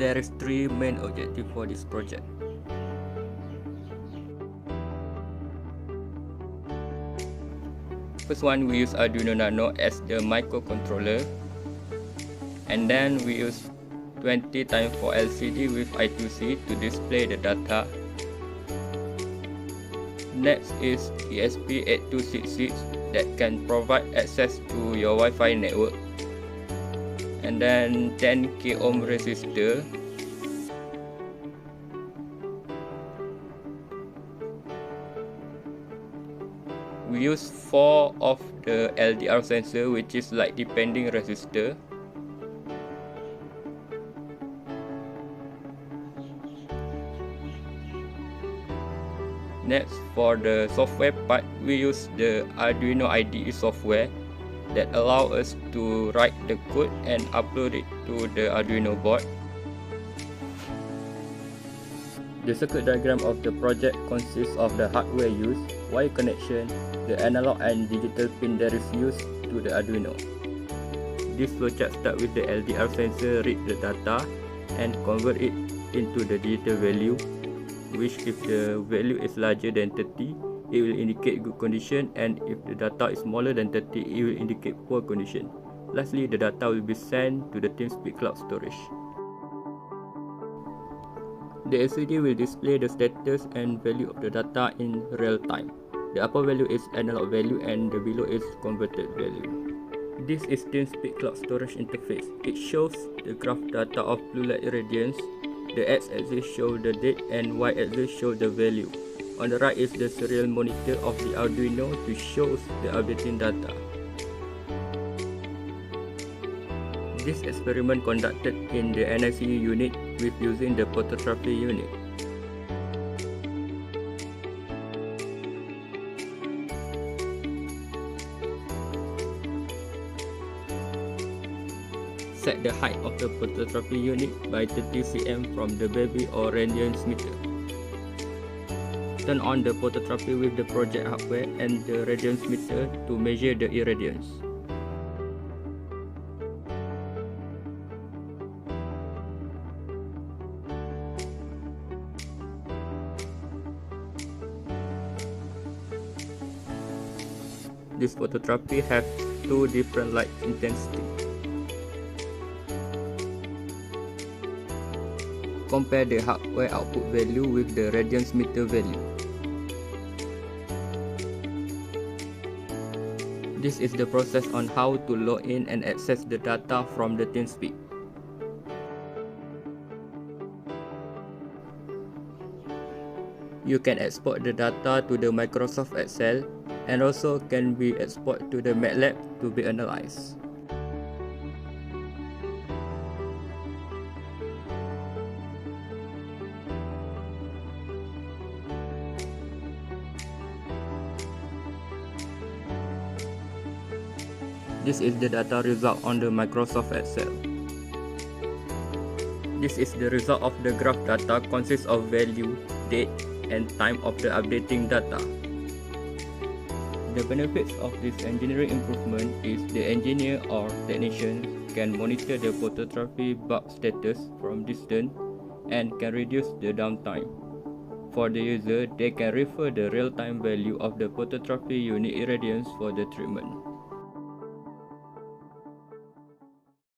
there is 3 main objectives for this project. First one, we use Arduino Nano as the microcontroller, and then we use 20x4 LCD with I2C to display the data. Next is ESP8266 that can provide access to your Wi-Fi network, and then 10k ohm resistor, we use 4 of the LDR sensor, which is light depending resistor. Next, for the software part, we use the Arduino IDE software that allow us to write the code and upload it to the Arduino board. The circuit diagram of the project consists of the hardware used, wire connection, the analog and digital pin that is used to the Arduino. This flowchart starts with the LDR sensor read the data and convert it into the digital value, which if the value is larger than 30, it will indicate good condition, and if the data is smaller than 30, it will indicate poor condition. Lastly, the data will be sent to the TeamSpeak cloud storage. The LCD will display the status and value of the data in real time. The upper value is analog value and the below is converted value. This is TeamSpeak cloud storage interface. It shows the graph data of blue light irradiance. The x-axis shows the date and y-axis shows the value. On the right is the serial monitor of the Arduino to show the updating data. This experiment conducted in the NICU unit with using the phototherapy unit. Set the height of the phototherapy unit by 30 cm from the baby or radiance meter. Turn on the phototherapy with the project hardware and the radiance meter to measure the irradiance. This phototherapy has 2 different light intensity. Compare the hardware output value with the radiance meter value. This is the process on how to log in and access the data from the TeamSpeak. You can export the data to the Microsoft Excel and also can be exported to the MATLAB to be analyzed. This is the data result on the Microsoft Excel. This is the result of the graph data consists of value, date, and time of the updating data. The benefits of this engineering improvement is the engineer or technician can monitor the phototherapy bug status from distance and can reduce the downtime. For the user, they can refer the real-time value of the phototherapy unit irradiance for the treatment.